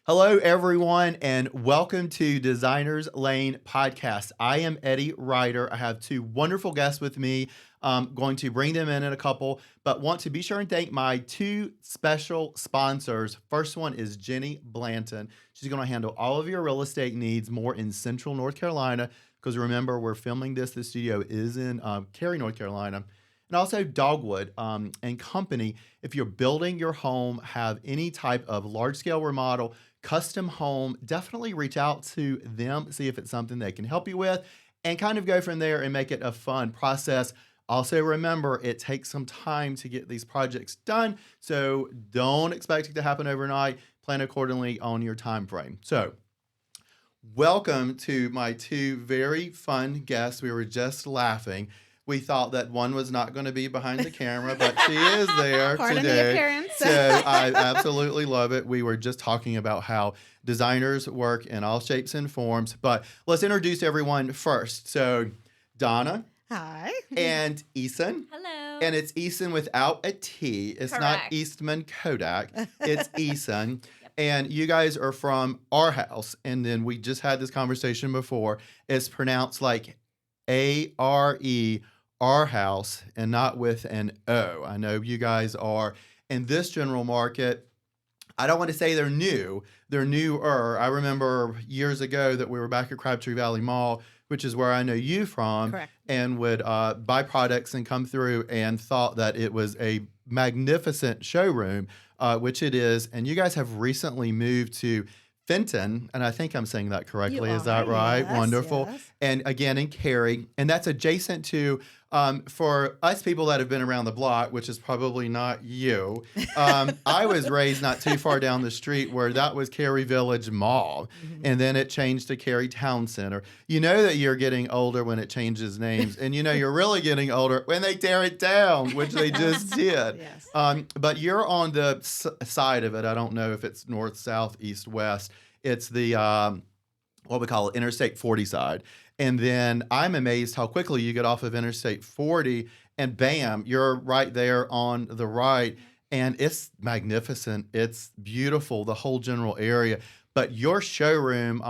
Hello, everyone, and welcome to Designers Lane Podcast. I am Eddie Ryder. I have two wonderful guests with me. Going to bring them in a couple, but want to be sure and thank my two special sponsors. First one is Jenny Blanton. She's going to handle all of your real estate needs more in Central North Carolina, because remember, we're filming this. The studio is in Cary, North Carolina. And also Dogwood and Company. If you're building your home, have any type of large-scale remodel, custom home, definitely reach out to them, see if it's something they can help you with, and kind of go from there and make it a fun process. Also, remember, it takes some time to get these projects done, so don't expect it to happen overnight. Plan accordingly on your time frame. So, welcome to my two very fun guests. We were just laughing. We thought that one was not going to be behind the camera, but she is there Pardon today. the appearance. So I absolutely love it. We were just talking about how designers work in all shapes and forms, but let's introduce everyone first. So Donna. Hi. And Eason. Hello. And it's Eason without a T. It's Correct. not Eastman Kodak. It's Eason. Yep. And you guys are from Arhaus. And then we just had this conversation before. It's pronounced like A-R-E, Arhaus, and not with an O. I know you guys are in this general market. I don't want to say they're new. They're newer. I remember years ago that we were back at Crabtree Valley Mall, which is where I know you from. Correct. And would buy products and come through and thought that it was a magnificent showroom, which it is. And you guys have recently moved to Fenton, and I think I'm saying that correctly. Is that right? Yes, Wonderful. yes. And again, in Cary, and that's adjacent to, for us people that have been around the block, which is probably not you, I was raised not too far down the street where that was Cary Village Mall, and then it changed to Cary Town Center. You know that you're getting older when it changes names, and you know you're really getting older when they tear it down, which they just did. Yes. But you're on the side of it. I don't know if it's north, south, east, west. It's the, what we call it, Interstate 40 side. And then I'm amazed how quickly you get off of Interstate 40 and bam, you're right there on the right. And it's magnificent. It's beautiful, the whole general area. But your showroom,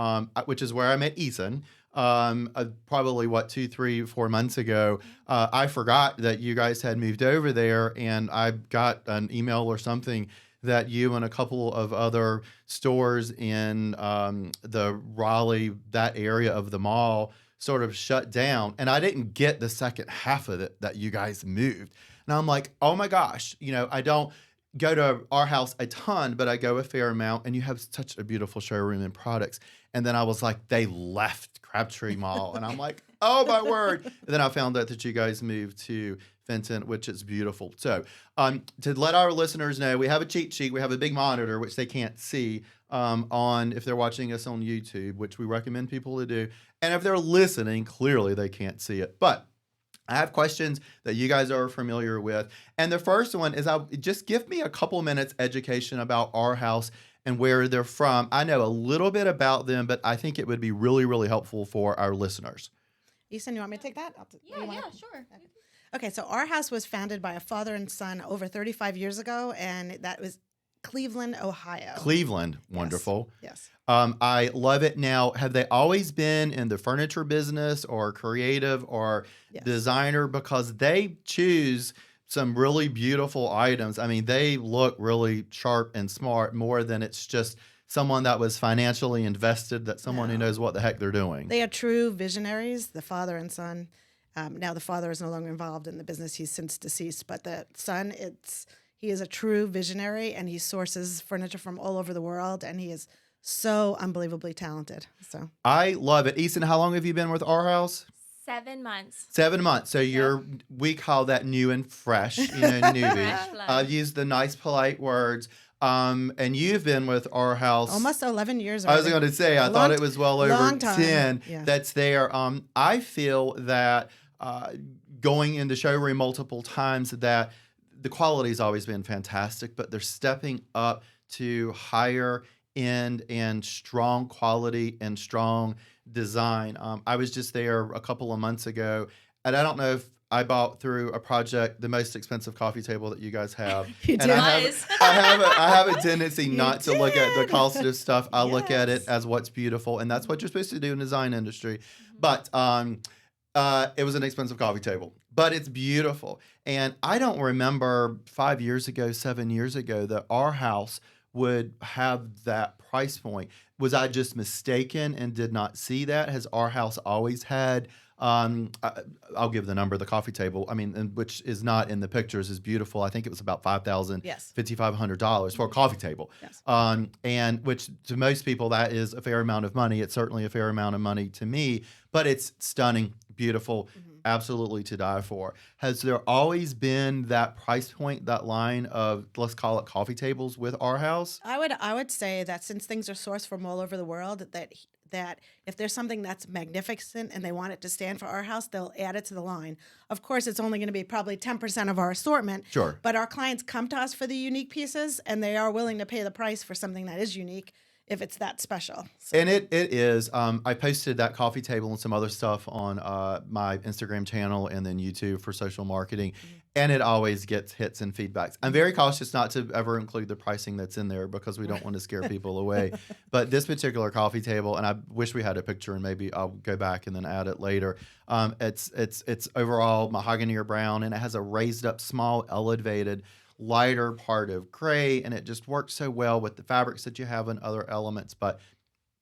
which is where I met Eason, probably 2, 3, 4 months ago, I forgot that you guys had moved over there, and I got an email or something that you and a couple of other stores in the Raleigh, that area of the mall, sort of shut down. And I didn't get the second half of it that you guys moved. And I'm like, oh my gosh, I don't go to Arhaus a ton, but I go a fair amount, and you have such a beautiful showroom and products. And then I was like, they left Crabtree Mall. And I'm like, oh my word. And then I found out that you guys moved to Fenton, which is beautiful. So to let our listeners know, we have a cheat sheet. We have a big monitor, which they can't see if they're watching us on YouTube, which we recommend people to do. And if they're listening, clearly they can't see it. But I have questions that you guys are familiar with. And the first one is, just give me a couple minutes education about Arhaus and where they're from. I know a little bit about them, but I think it would be really, really helpful for our listeners. Eason, you want me to take that? Yeah, sure. Okay, so Arhaus was founded by a father and son over 35 years ago, and that was Cleveland, Ohio. Cleveland, wonderful. Yes. I love it. Now, have they always been in the furniture business or creative or designer? Because they choose some really beautiful items. I mean, they look really sharp and smart more than it's just someone that was financially invested, that someone who knows what the heck they're doing. They are true visionaries, the father and son. Now the father is no longer involved in the business. He's since deceased. But the son, he is a true visionary, and he sources furniture from all over the world, and he is so unbelievably talented. So I love it. Eason, how long have you been with Arhaus? 7 months. 7 months. So we call that new and fresh, newbie. I've used the nice, polite words. And you've been with Arhaus almost 11 years. I was going to say, I thought it was well over 10 that's there. I feel that going in the showroom multiple times, that the quality's always been fantastic, but they're stepping up to higher end and strong quality and strong design. I was just there a couple of months ago, and I don't know if I bought through a project the most expensive coffee table that you guys have. You And did. Nice. I have a tendency You not to look at the did. cost of stuff. I look at it Yes. as what's beautiful, and that's what you're supposed to do in the design industry. Mhm. But it was an expensive coffee table, but it's beautiful. And I don't remember 5 years ago, 7 years ago, that our house would have that price point. Was I just mistaken and did not see that? Has our house always had? I'll give the number. The coffee table, I mean, which is not in the pictures, is beautiful. I think it was about Yes. $5,500 for a coffee table. Yes. And which to most people that is a fair amount of money. It's certainly a fair amount of money to me, but it's stunning, beautiful, absolutely to die for. Has there always been that price point, that line of, let's call it, coffee tables with our house? I would say that since things are sourced from all over the world, that if there's something that's magnificent and they want it to stand for our house, they'll add it to the line. Of course, it's only going to be probably 10% of our assortment. Sure. But our clients come to us for the unique pieces, and they are willing to pay the price for something that is unique if it's that special. So, And it is. I posted that coffee table and some other stuff on my Instagram channel and then YouTube for social marketing, and it always gets hits and feedbacks. I'm very cautious not to ever include the pricing that's in there because we don't want to scare people away. But this particular coffee table, and I wish we had a picture, and maybe I'll go back and then add it later. It's overall mahogany or brown, and it has a raised up, small, elevated, lighter part of gray, and it just works so well with the fabrics that you have and other elements. But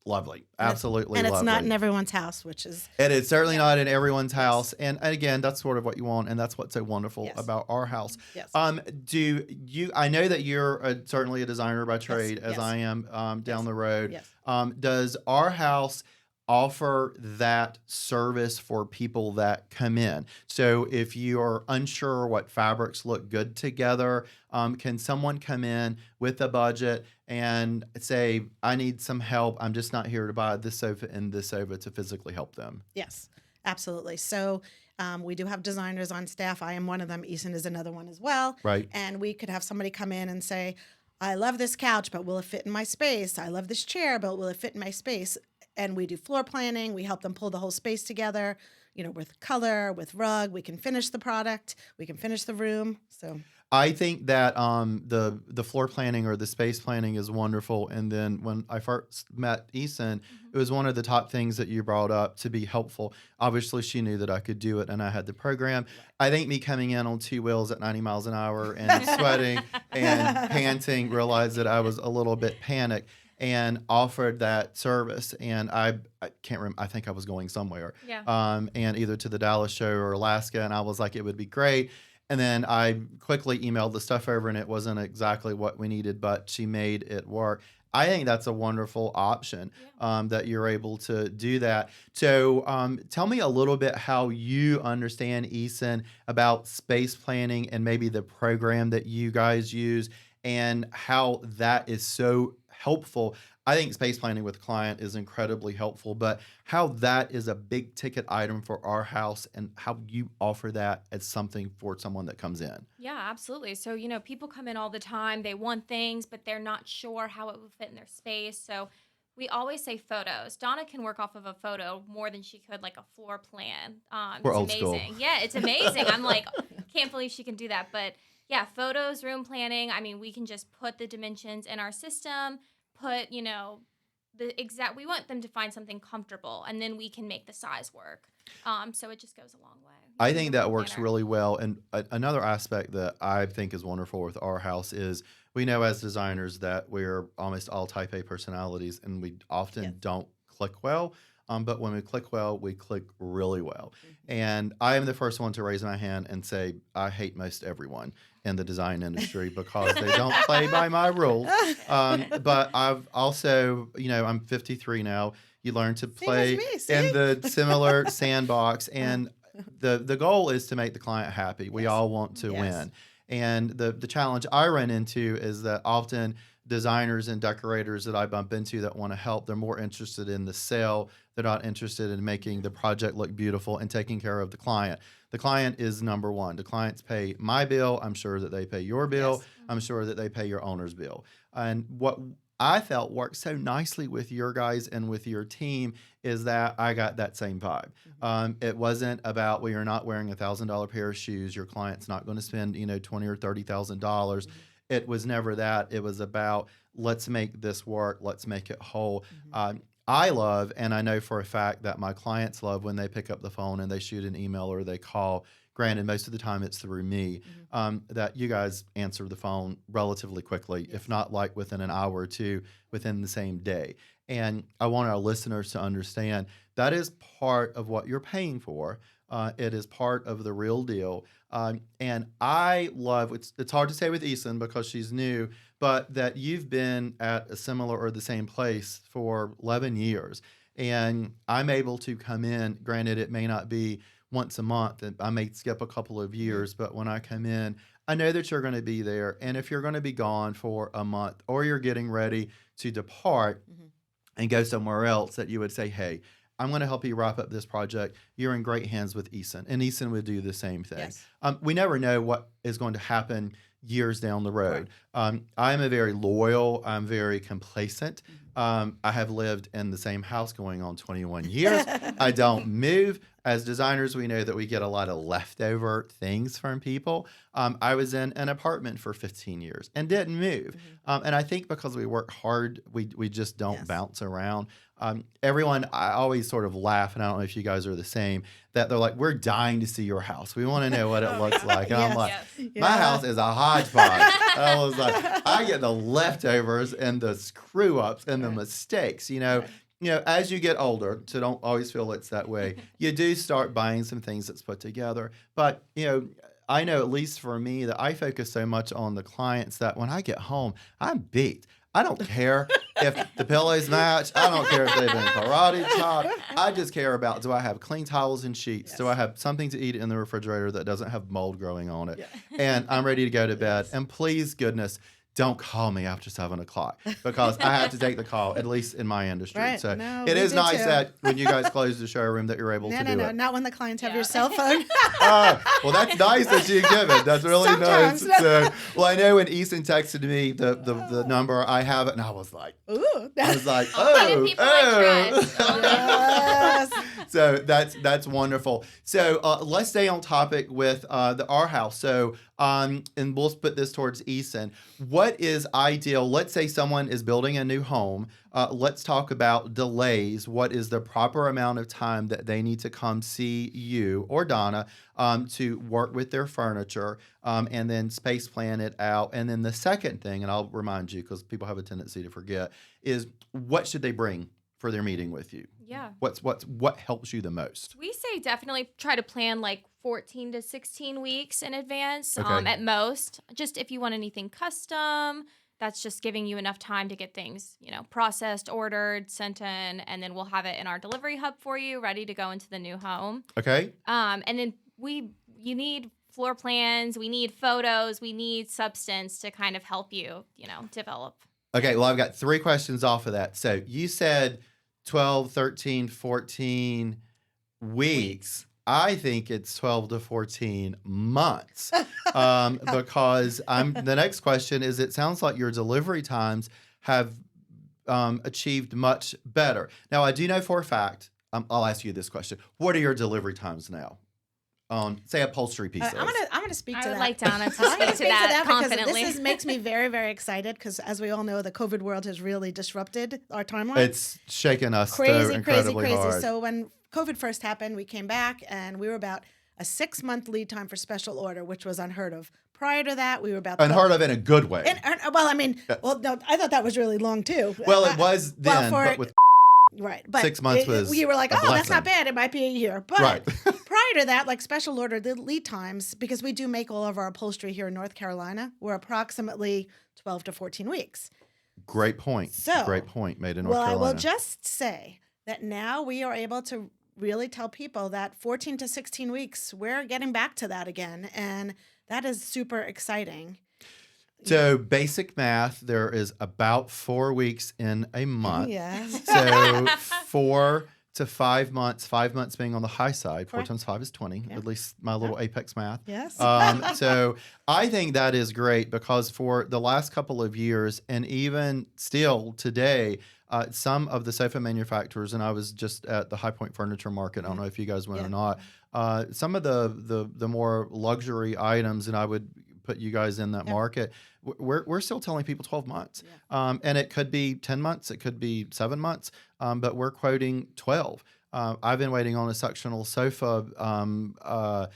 lovely, absolutely and it's lovely. not in everyone's house, which is And it's certainly not in everyone's house. And again, that's sort of what you want, and that's what's so wonderful Yes. about our house. yes. Do you? I know that you're certainly a designer by trade, as yes. I am down Yes. the road. Yes. Does our house offer that service for people that come in? So if you are unsure what fabrics look good together, can someone come in with a budget and say, I need some help, I'm just not here to buy this sofa and this sofa, to physically help them? Yes, absolutely. So we do have designers on staff. I am one of them. Eason is another one as well. Right. And we could have somebody come in and say, I love this couch, but will it fit in my space? I love this chair, but will it fit in my space? And we do floor planning. We help them pull the whole space together, with color, with rug. We can finish the product. We can finish the room. So I think that the floor planning or the space planning is wonderful. And then when I first met Eason, it was one of the top things that you brought up to be helpful. Obviously, she knew that I could do it, and I had the program. I think me coming in on two wheels at 90 miles an hour and sweating and panting, realized that I was a little bit panicked, and offered that service. And I can't remember, I think I was going somewhere. Yeah. And either to the Dallas show or Alaska, and I was like, it would be great. And then I quickly emailed the stuff over, and it wasn't exactly what we needed, but she made it work. I think that's a wonderful option, that you're able to do that. So tell me a little bit how you understand, Eason, about space planning and maybe the program that you guys use, and how that is so helpful. I think space planning with client is incredibly helpful, but how that is a big ticket item for our house, and how you offer that as something for someone that comes in. Yeah, absolutely. So, people come in all the time. They want things, but they're not sure how it will fit in their space. So we always say photos. Donna can work off of a photo more than she could like a floor plan. We're It's old school. amazing. Yeah, it's amazing. I'm like, can't believe she can do that. But yeah, photos, room planning. I mean, we can just put the dimensions in our system, put, we want them to find something comfortable, and then we can make the size work. So it just goes a long way. I think that works Planner. really well. And another aspect that I think is wonderful with our house is, we know as designers that we're almost all type A personalities, and we often Yes. don't click well. But when we click well, we click really well. And I am the first one to raise my hand and say, I hate most everyone in the design industry because they don't play by my rules. But I've also, I'm 53 now. You learn to play me, in see? the similar sandbox. And the goal is to make the client happy. We Yes. all want to Yes. win. And the challenge I run into is that often designers and decorators that I bump into that want to help, they're more interested in the sale. They're not interested in making the project look beautiful and taking care of the client. The client is number one. The clients pay my bill. I'm sure that they pay your bill. Yes. I'm sure that they pay your owner's bill. And what I felt worked so nicely with your guys and with your team is that I got that same vibe. It wasn't about, well, you're not wearing $1,000 pair of shoes. Your client's not going to spend, $20 or $30,000. It was never that. It was about, let's make this work. Let's make it whole. I love, and I know for a fact that my clients love when they pick up the phone and they shoot an email or they call. Granted, most of the time it's through me, that you guys answer the phone relatively quickly, if not like within an hour or two, within the same day. And I want our listeners to understand that is part of what you're paying for. It is part of the real deal. And I love, it's hard to say with Eason because she's new, but that you've been at a similar or the same place for 11 years. And I'm able to come in, granted, it may not be once a month, and I may skip a couple of years, but when I come in, I know that you're going to be there. And if you're going to be gone for a month or you're getting ready to depart and go somewhere else, that you would say, hey, I'm going to help you wrap up this project. You're in great hands with Eason. And Eason would do the same thing. Yes. We never know what is going to happen years down the road. I'm a very loyal, I'm very complacent. I have lived in the same house going on 21 years. I don't move. As designers, we know that we get a lot of leftover things from people. I was in an apartment for 15 years and didn't move. And I think because we work hard, we just don't bounce around. Everyone, I always sort of laugh, and I don't know if you guys are the same, that they're like, we're dying to see your house. We want to know what it looks like. And I'm like, my house is a hodgepodge. And I was like, I get the leftovers and the screw ups and the mistakes, as you get older, so don't always feel it's that way, you do start buying some things that's put together. But, I know, at least for me, that I focus so much on the clients that when I get home, I'm beat. I don't care if the pillows match. I don't care if they've been karate chopped. I just care about, do I have clean towels and sheets? Do I have something to eat in the refrigerator that doesn't have mold growing on it? And I'm ready to go to bed. And please, goodness, don't call me after 7 o'clock because I have to take the call, at least in my industry. Right. So No, it we is do nice too. that when you guys close the showroom that you're able to do it. Not when the clients have your cell phone. Well, that's nice that you give it. That's really Sometimes. nice. So, well, I know when Eason texted me the number, I have it, and I was like, Ooh. Finding people I trust. Yes. So that's wonderful. So let's stay on topic with the Arhaus. So and we'll put this towards Eason. What is ideal? Let's say someone is building a new home. Let's talk about delays. What is the proper amount of time that they need to come see you or Donna to work with their furniture and then space plan it out? And then the second thing, and I'll remind you because people have a tendency to forget, is what should they bring for their meeting with you? Yeah. What helps you the most? We say definitely try to plan like 14 to 16 weeks in advance Okay. at most. Just if you want anything custom, that's just giving you enough time to get things, processed, ordered, sent in, and then we'll have it in our delivery hub for you, ready to go into the new home. Okay. And then you need floor plans, we need photos, we need substance to kind of help you, develop. Okay, well, I've got 3 questions off of that. So you said 12, 13, 14 weeks. I think it's 12 to 14 months because the next question is, it sounds like your delivery times have achieved much better. Now, I do know for a fact, I'll ask you this question. What are your delivery times now on, say, upholstery pieces? I'm gonna speak to I that. would like Donna to I'm speak gonna to speak that because confidently. this makes me very, very excited because, as we all know, the COVID world has really disrupted our timeline. It's shaken us so crazy. incredibly hard. So when COVID first happened, we came back and we were about a 6-month lead time for special order, which was unheard of. Prior to that, we were about Unheard of in a good way. well, I mean, no, I thought that was really long too. Well, it was then, but with right, but 6 months was we were like, a oh, that's not blessing. bad. It might be a year. But Right. prior to that, like special order, the lead times, because we do make all of our upholstery here in North Carolina, were approximately 12 to 14 weeks. Great point. So, Great point made in North Well, I Carolina. will just say that now we are able to really tell people that 14 to 16 weeks, we're getting back to that again. And that is super exciting. So basic math, there is about 4 weeks in a month. Yes. So 4 to 5 months. 5 months being on the high side. 4 Correct. times 5 is 20. Yeah. At least my little apex math. Yes. So I think that is great because for the last couple of years, and even still today, some of the sofa manufacturers, and I was just at the High Point Furniture Market. I don't know if you guys went or not. Some of the more luxury items, and I would put you guys in that market. We're still telling people 12 months, and it could be 10 months, it could be 7 months, but we're quoting 12. I've been waiting on a sectional sofa.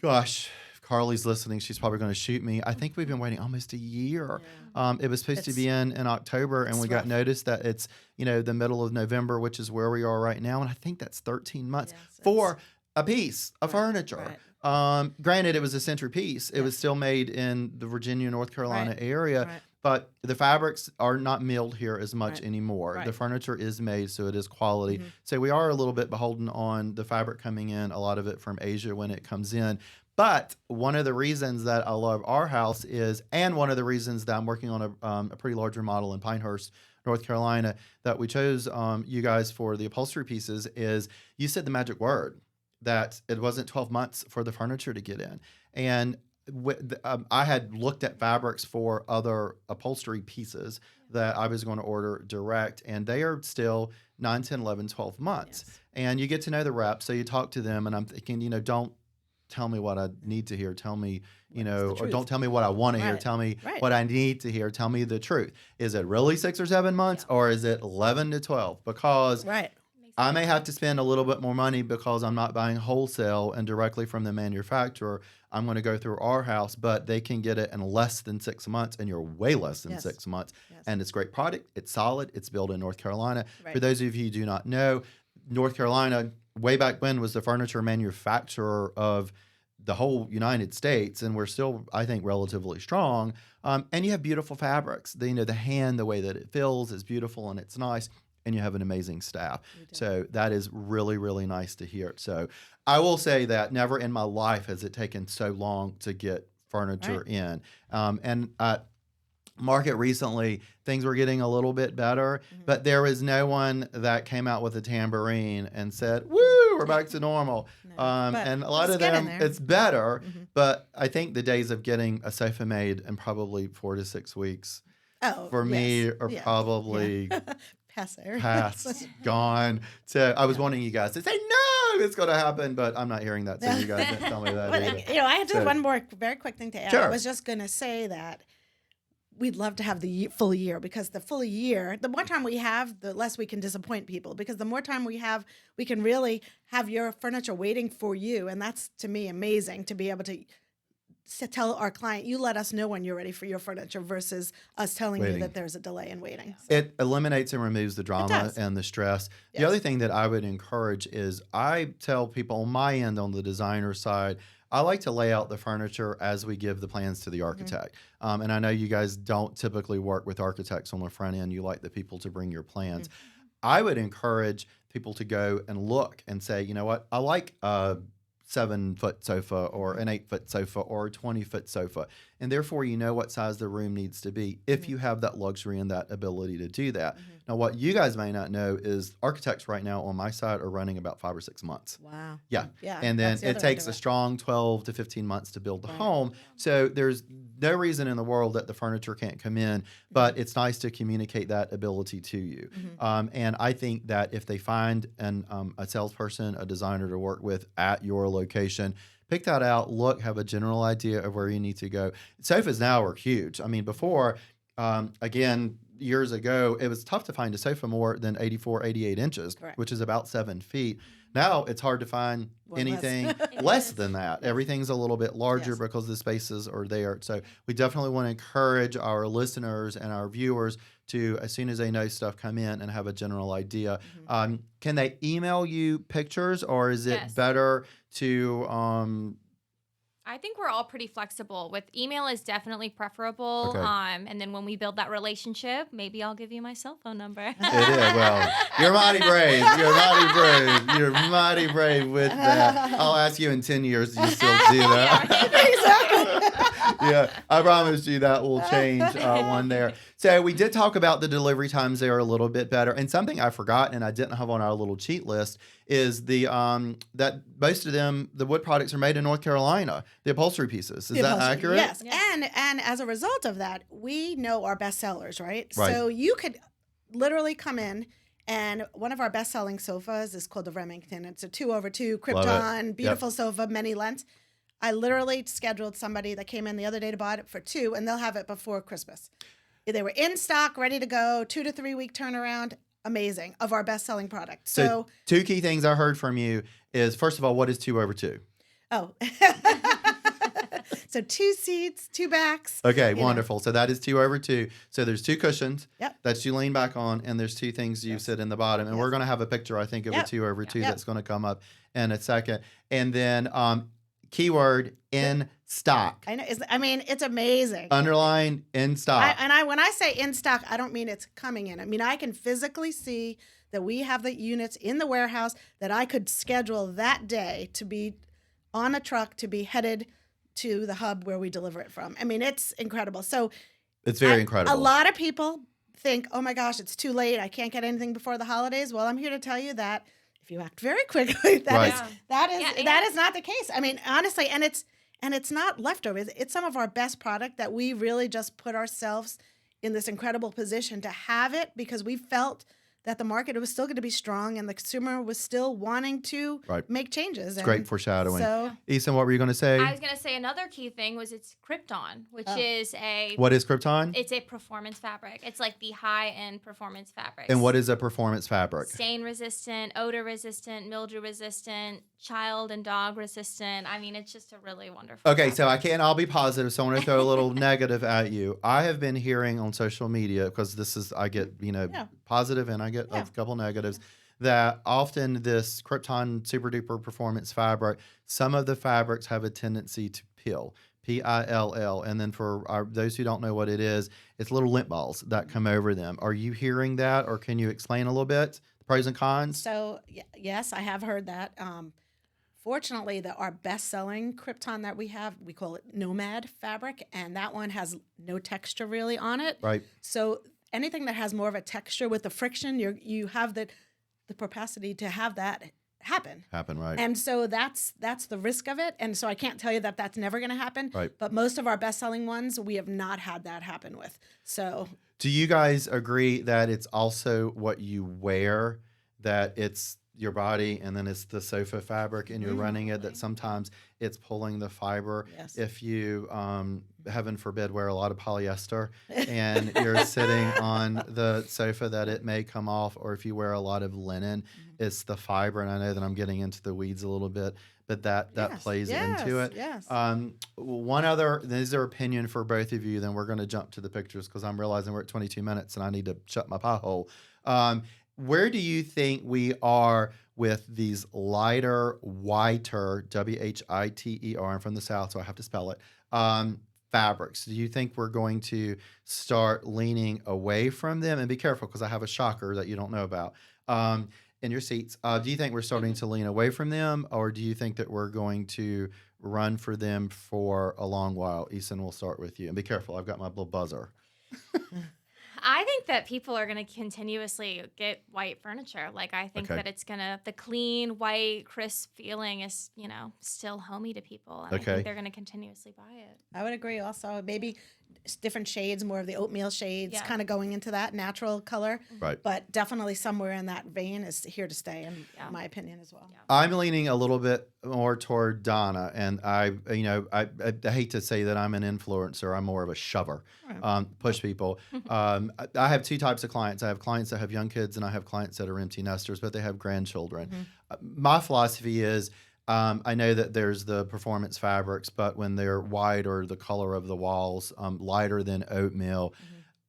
Gosh, if Carly's listening, she's probably going to shoot me. I think we've been waiting almost a year. It was supposed to be in October, and we got notice that it's the middle of November, which is where we are right now, and I think that's 13 months for a piece of furniture. Granted, it was a centerpiece. It was still made in the Virginia, North Carolina area, but the fabrics are not milled here as much anymore. The furniture is made, so it is quality. So we are a little bit beholden on the fabric coming in, a lot of it from Asia when it comes in. But one of the reasons that I love Arhaus is, and one of the reasons that I'm working on a pretty large remodel in Pinehurst, North Carolina, that we chose you guys for the upholstery pieces is you said the magic word, that it wasn't 12 months for the furniture to get in. And I had looked at fabrics for other upholstery pieces that I was going to order direct, and they are still 9, 10, 11, 12 months. And you get to know the reps, so you talk to them, and I'm thinking, don't tell me what I need to hear. Tell me, or don't tell me what I want to hear. Tell me what I need to hear. Tell me the truth. Is it really 6 or 7 months, or is it 11 to 12? Because I may have to spend a little bit more money because I'm not buying wholesale and directly from the manufacturer. I'm going to go through Arhaus, but they can get it in less than 6 months, and you're way less than 6 months. And it's a great product. It's solid. It's built in North Carolina. For those of you who do not know, North Carolina, way back when, was the furniture manufacturer of the whole United States, and we're still, I think, relatively strong. And you have beautiful fabrics. The hand, the way that it feels is beautiful and it's nice. And you have an amazing staff. So that is really, really nice to hear. So I will say that never in my life has it taken so long to get furniture in. And market recently, things were getting a little bit better, but there was no one that came out with a tambourine and said, woo, we're back to normal. And a lot of them, it's better, but I think the days of getting a sofa made in probably 4 to 6 weeks for me are probably... past, gone. So I was wanting you guys to say, no, it's going to happen, but I'm not hearing that, so you guys didn't tell me that either. I had just one more very quick thing to add. I was just going to say that we'd love to have the full year, because the full year, the more time we have, the less we can disappoint people, because the more time we have, we can really have your furniture waiting for you, and that's, to me, amazing to be able to tell our client, you let us know when you're ready for your furniture versus us telling you that there's a delay in waiting. So. It eliminates and removes the drama and the stress. The other thing that I would encourage is I tell people on my end, on the designer side, I like to lay out the furniture as we give the plans to the architect. And I know you guys don't typically work with architects on the front end. You like the people to bring your plans. I would encourage people to go and look and say, you know what, I like 7-foot sofa or an 8-foot sofa or a 20-foot sofa. And therefore, you know what size the room needs to be if you have that luxury and that ability to do that. Now, what you guys may not know is architects right now on my side are running about 5 or 6 months. Wow. Yeah. And then it takes a strong 12 to 15 months to build the home. So there's no reason in the world that the furniture can't come in, but it's nice to communicate that ability to you. And I think that if they find a salesperson, a designer to work with at your location, pick that out, look, have a general idea of where you need to go. Sofas now are huge. I mean, before, again, years ago, it was tough to find a sofa more than 84, 88 inches, which is about 7 feet. Now it's hard to find anything less than that. Everything's a little bit larger because the spaces are there. So we definitely want to encourage our listeners and our viewers to, as soon as they know stuff, come in and have a general idea. Can they email you pictures, or is it better to... I think we're all pretty flexible. With email is definitely preferable. And then when we build that relationship, maybe I'll give you my cell phone number. It is. Well, you're mighty brave. You're mighty brave. You're mighty brave with that. I'll ask you in 10 years, do you still do that? Yeah, I promise you that will change one there. So we did talk about the delivery times there a little bit better, and something I forgot and I didn't have on our little cheat list is the that most of them the wood products are made in North Carolina. The upholstery pieces, is The that upholstery, accurate? yes. Yeah. And as a result of that, we know our best sellers, right? Right. So you could literally come in, and one of our best selling sofas is called the Remington. It's a 2/2 Love it. Krypton, beautiful sofa, many lengths. I literally scheduled somebody that came in the other day to buy it for 2, and they'll have it before Christmas. They were in stock, ready to go, 2 to 3 week turnaround. Amazing, of our best selling product. So two key things I heard from you is, first of all, what is 2/2? Oh. So 2 seats, 2 backs. Okay, you know. wonderful. So that is 2/2. So there's 2 cushions Yep. that you lean back on, and there's 2 things you sit in the bottom. And Yes. we're going to have a picture, I think, of Yep. a 2/2 Yep. that's going to come up in a second. And then keyword in stock. I know. It's amazing. Underline in stock. When I say in stock, I don't mean it's coming in. I mean, I can physically see that we have the units in the warehouse that I could schedule that day to be on a truck to be headed to the hub where we deliver it from. I mean, it's incredible. So It's very incredible. a lot of people think, oh my gosh, it's too late. I can't get anything before the holidays. Well, I'm here to tell you that if you act very quickly, Right. that is not the case. I mean, honestly, and it's not leftovers. It's some of our best product that we really just put ourselves in this incredible position to have it because we felt that the market was still going to be strong and the consumer was still wanting to Right. make changes. It's great foreshadowing. So Eason, what were you going to say? I was gonna say another key thing was it's Krypton, which is What is Krypton? it's a performance fabric. It's like the high end performance fabric. And what is a performance fabric? Stain resistant, odor resistant, mildew resistant, child and dog resistant. I mean, it's just a really wonderful. Okay, so fabric. I'll be positive. So I want to throw a little negative at you. I have been hearing on social media, because I get, Yeah. positive and I get a couple negatives, that often this Krypton super duper performance fabric, some of the fabrics have a tendency to pill. PILL. And then for those who don't know what it is, it's little lint balls that come over them. Are you hearing that, or can you explain a little bit the pros and cons? So yes, I have heard that. Fortunately, our best-selling Krypton that we have, we call it Nomad fabric, and that one has no texture really on it. Right. So anything that has more of a texture with the friction, you have the propensity to have that happen. Right. And so that's the risk of it. And so I can't tell you that that's never going to happen. Right. But most of our best-selling ones, we have not had that happen with. So Do you guys agree that it's also what you wear, that it's your body and then it's the sofa fabric and you're running it, that sometimes it's pulling the fiber? Yes. If you, heaven forbid, wear a lot of polyester and you're sitting on the sofa, that it may come off, or if you wear a lot of linen, it's the fiber. And I know that I'm getting into the weeds a little bit, but that Yes, plays yes, into it. yes. One other, is there opinion for both of you? Then we're going to jump to the pictures because I'm realizing we're at 22 minutes and I need to shut my pie hole. Where do you think we are with these lighter, whiter, WHITER, I'm from the South, so I have to spell it, fabrics? Do you think we're going to start leaning away from them? And be careful, because I have a shocker that you don't know about. In your seats, do you think we're starting to lean away from them, or do you think that we're going to run for them for a long while? Eason, we'll start with you. And be careful, I've got my little buzzer. I think that people are going to continuously get white furniture. Like, I think Okay. that it's going to, the clean, white, crisp feeling is, still homey to people. And I Okay. think they're going to continuously buy it. I would agree also. Maybe different shades, more of the oatmeal shades, Yeah. kind of going into that natural color. Right. But definitely somewhere in that vein is here to stay, in Yeah. my opinion as well. Yeah. I'm leaning a little bit more toward Donna, and I hate to say that I'm an influencer. I'm more of a shover, push people. I have two types of clients. I have clients that have young kids, and I have clients that are empty nesters, but they have grandchildren. My philosophy is, I know that there's the performance fabrics, but when they're white or the color of the walls lighter than oatmeal,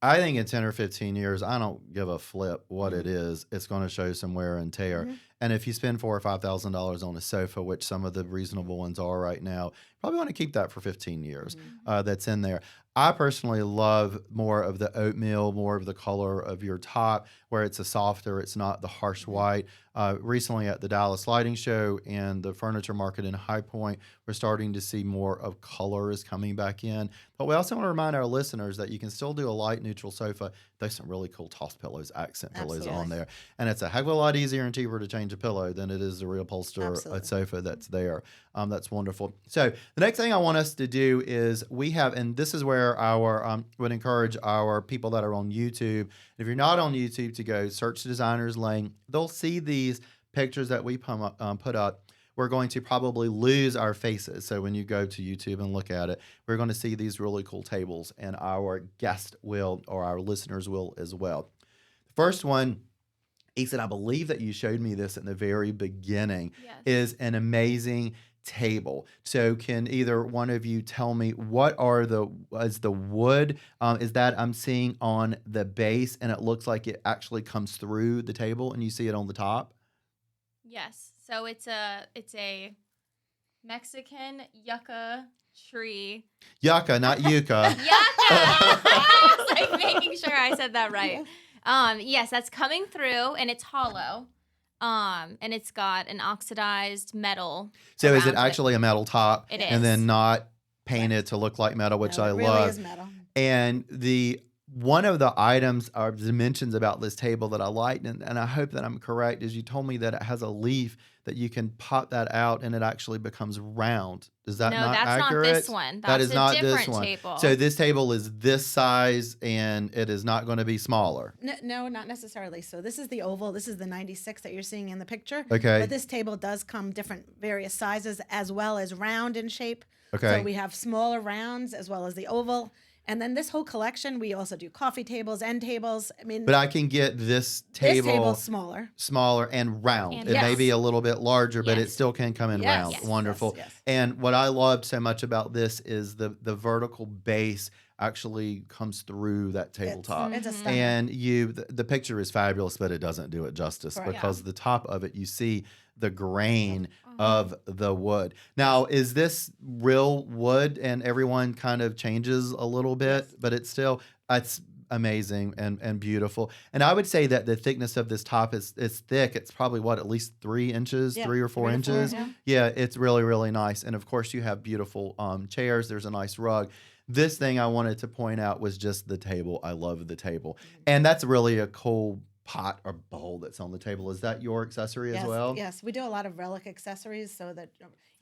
I think in 10 or 15 years, I don't give a flip what it is. It's going to show some wear and tear. And if you spend $4,000 or $5,000 on a sofa, which some of the reasonable ones are right now, you probably want to keep that for 15 years. That's in there. I personally love more of the oatmeal, more of the color of your top, where it's a softer, it's not the harsh white. Recently at the Dallas Lighting Show and the furniture market in High Point, we're starting to see more of colors coming back in. But we also want to remind our listeners that you can still do a light neutral sofa. There's some really cool toss pillows, accent pillows on there. And it's a heck of a lot easier and cheaper to change a pillow than it is to reupholster a sofa that's there. That's wonderful. So the next thing I want us to do is we have, and this is where our would encourage our people that are on YouTube. If you're not on YouTube, to go search Designers Lane. They'll see these pictures that we put up. We're going to probably lose our faces. So when you go to YouTube and look at it, we're going to see these really cool tables, and our guest will, or our listeners will as well. The first one, Ethan, I believe that you showed me this in the very beginning, is an amazing table. So can either one of you tell me what is the wood? Is that I'm seeing on the base, and it looks like it actually comes through the table and you see it on the top? Yes. So it's a Mexican yucca tree. Yucca, not yucca. Yucca. I was like making sure I said that right. Yes, that's coming through, and it's hollow. And it's got an oxidized metal. So is it actually a metal top? It is. And then not painted to look like metal, which I really love. is metal. And one of the items or dimensions about this table that I liked, and I hope that I'm correct, is you told me that it has a leaf that you can pop that out and it actually becomes round. Is that not accurate? No, that's not this one. That is not this different one. Table. So this table is this size, and it is not going to be smaller. No, not necessarily. So this is the oval. This is the 96 that you're seeing in the picture. Okay. But this table does come different various sizes as well as round in shape. Okay. So we have smaller rounds as well as the oval. And then this whole collection, we also do coffee tables, end tables. I mean, But I can get this table smaller and round. And it may yes. be a little bit larger, but it Yes. still can come in Yes. round. Yes. Wonderful. Yes. And what I loved so much about this is the vertical base actually comes through that tabletop. It's a stunner. And the picture is fabulous, but it doesn't do it justice Correct. because the top of it, you see the grain of the wood. Now, is this real wood? And everyone kind of changes a little bit, but it's amazing and beautiful. And I would say that the thickness of this top is thick. It's probably at least 3 inches, 3 or 4 inches. Yeah, it's really, really nice. And of course, you have beautiful chairs. There's a nice rug. This thing I wanted to point out was just the table. I love the table. And that's really a cool pot or bowl that's on the table. Is that your accessory as well? Yes, we do a lot of relic accessories, so that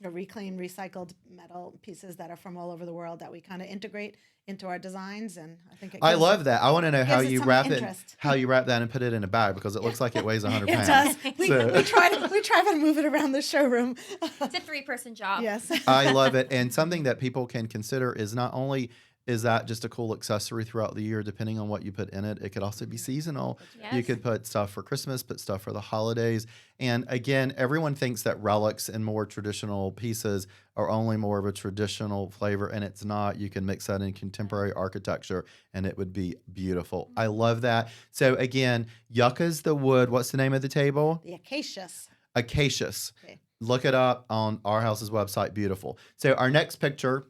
reclaimed, recycled metal pieces that are from all over the world that we kind of integrate into our designs, and I think I love that. I want to know how gives it you some wrap interest. how you wrap that and put it in a bag, because it looks like it weighs 100 It pounds. does. We try to move it around the showroom. It's a 3-person job. Yes. I love it. And something that people can consider is not only is that just a cool accessory throughout the year, depending on what you put in it. It could also be seasonal. Yes. You could put stuff for Christmas, put stuff for the holidays. And again, everyone thinks that relics and more traditional pieces are only more of a traditional flavor, and it's not. You can mix that in contemporary architecture, and it would be beautiful. I love that. So again, yucca's the wood. What's the name of the table? The acacias. Acacias. Okay. Look it up on Arhaus's website. Beautiful. So our next picture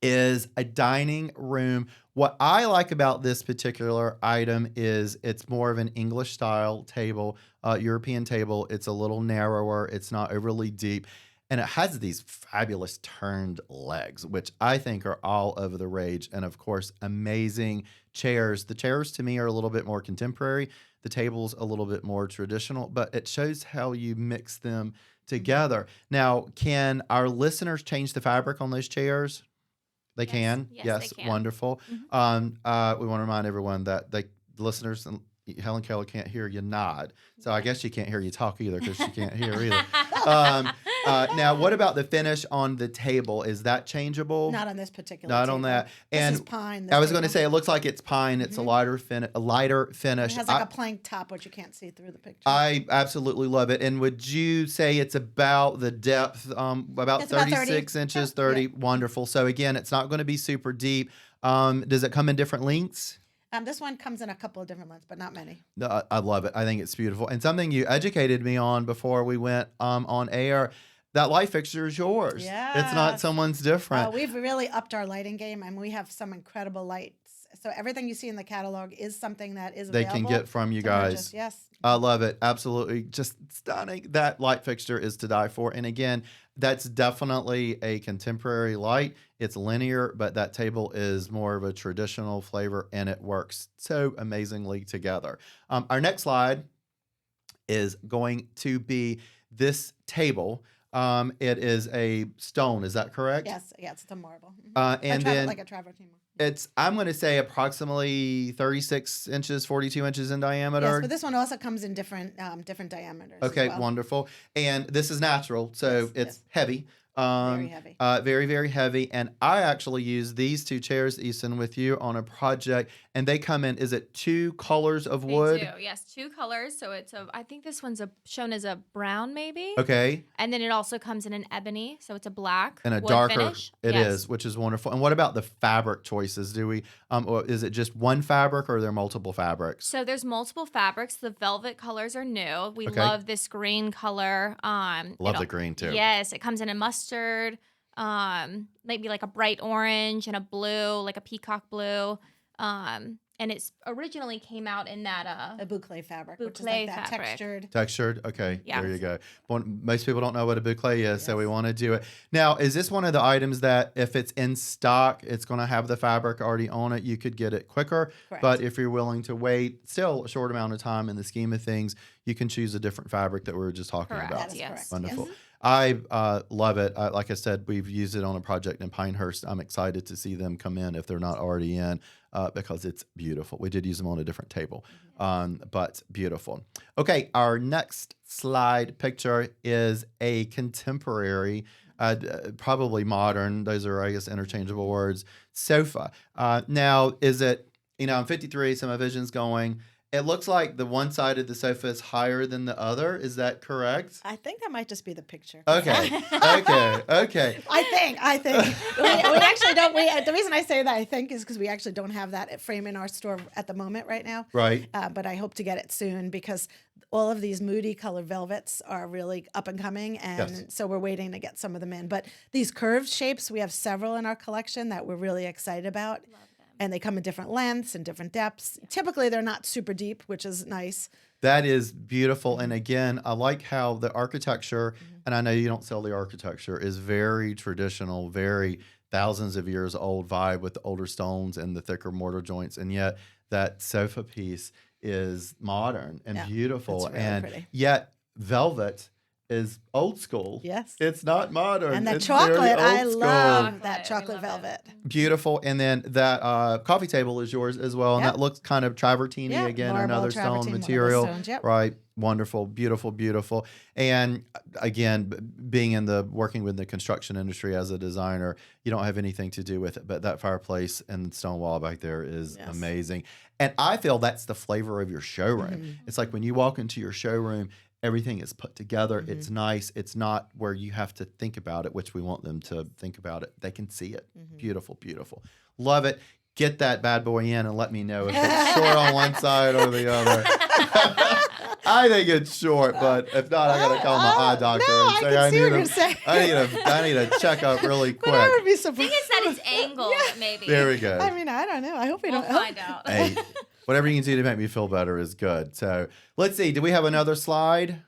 is a dining room. What I like about this particular item is it's more of an English style table, European table. It's a little narrower. It's not overly deep. And it has these fabulous turned legs, which I think are all over the rage. And of course, amazing chairs. The chairs to me are a little bit more contemporary. The table's a little bit more traditional, but it shows how you mix them together. Now, can our listeners change the fabric on those chairs? They Yes. can. Yes, they can. Wonderful. We want to remind everyone that the listeners and Helen Keller can't hear you nod. So I guess she can't hear you talk either, because she can't hear either. Now, what about the finish on the table? Is that changeable? Not on this particular Not table. on that. This And is pine. I was going to say, it looks like it's pine. It's a lighter It finish. has like a plank top, which you can't see through the picture. I absolutely love it. And would you say it's about the depth, about It's about 36 30. inches, Yeah. 30? Wonderful. So again, it's not going to be super deep. Does it come in different lengths? This one comes in a couple of different ones, but not many. No, I love it. I think it's beautiful. And something you educated me on before we went on air, that light fixture is yours. It's not Yes. someone's different. We've really upped our lighting game, and we have some incredible lights. So everything you see in the catalog is something that is They available can get from you to guys. purchase. Yes. I love it. Absolutely. Just stunning. That light fixture is to die for. And again, that's definitely a contemporary light. It's linear, but that table is more of a traditional flavor, and it works so amazingly together. Our next slide is going to be this table. It is a stone. Is that correct? Yes. It's a marble. And then like a travertine. it's, I'm going to say, approximately 36 inches, 42 inches in diameter. Yes, but this one also comes in different diameters. Okay, as well. wonderful. And this is natural, so Yes, it's yes. heavy. Very heavy. Very, very heavy. And I actually use these two chairs, Easton, with you on a project, and they come in, is it 2 colors of wood? They do, yes, 2 colors. So it's I think this one's shown as a brown maybe. Okay. And then it also comes in an ebony, so it's a black And a wood darker, finish. it Yes. is, which is wonderful. And what about the fabric choices? Do we, or is it just one fabric, or are there multiple fabrics? So there's multiple fabrics. The velvet colors are new. We Okay. love this green color. Love the green too. Yes, it comes in a mustard, maybe like a bright orange and a blue, like a peacock blue. And it's originally came out in that A boucle fabric, which is like boucle that fabric. textured. Textured? Okay, Yeah. there you go. Most people don't know what a boucle is, so we Yes. want to do it. Now, is this one of the items that if it's in stock, it's going to have the fabric already on it? You could get it quicker, Correct. but if you're willing to wait still a short amount of time in the scheme of things, you can choose a different fabric that we were just talking Correct. about. That is Yes. correct. Wonderful. Yes. I love it. Like I said, we've used it on a project in Pinehurst. I'm excited to see them come in if they're not already in because it's beautiful. We did use them on a different table, but beautiful. Okay, our next slide picture is a contemporary, probably modern, those are, I guess, interchangeable words, sofa. Now, is it, I'm 53, so my vision's going. It looks like the one side of the sofa is higher than the other. Is that correct? I think that might just be the picture. Okay. Okay. I think we actually don't. The reason I say that I think is because we actually don't have that frame in our store at the moment right now. Right. But I hope to get it soon because all of these moody colored velvets are really up and coming, and Yes. so we're waiting to get some of them in. But these curved shapes, we have several in our collection that we're really excited about. Love them. And they come in different lengths and different depths. Typically, they're not super deep, which is nice. That is beautiful. And again, I like how the architecture, Mm-hmm. and I know you don't sell the architecture, is very traditional, very thousands of years old vibe with the older stones and the thicker mortar joints. And yet that sofa piece is modern and Yeah, beautiful. it's really and pretty. yet velvet is old school. Yes. It's not modern. And that It's very chocolate, I old school. love that We chocolate love it. velvet. Beautiful. And then that coffee table is yours as well. And Yep. that looks kind of travertine Yeah, again, marble, another stone travertine, marble material. stones, yep. Right. Wonderful. Beautiful, beautiful. And again, being in working with the construction industry as a designer, you don't have anything to do with it. But that fireplace and stone wall back there is Yes. amazing. And I feel that's the flavor of your showroom. Mhm. It's like when you walk into your showroom, everything is put together. Mhm. It's nice. It's not where you have to think about it, which we want them to think about it. They can see it. Mhm. Beautiful, beautiful. Love it. Get that bad boy in and let me know if it's short on one side or the other. I think it's short, but if not, I gotta call my eye doctor no, and I say can see what you're saying. I need a checkup really But I quick. would be I think surprised. it's that it's angled, maybe. There we go. I mean, I don't know. I hope we We'll don't. find out. Hey, whatever you can do to make me feel better is good. So let's see. Do we have another slide?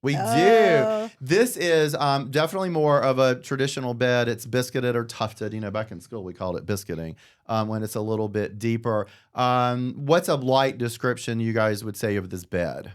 We do. Oh. This is definitely more of a traditional bed. It's biscuited or tufted. Back in school we called it biscuiting when it's a little bit deeper. What's a light description you guys would say of this bed?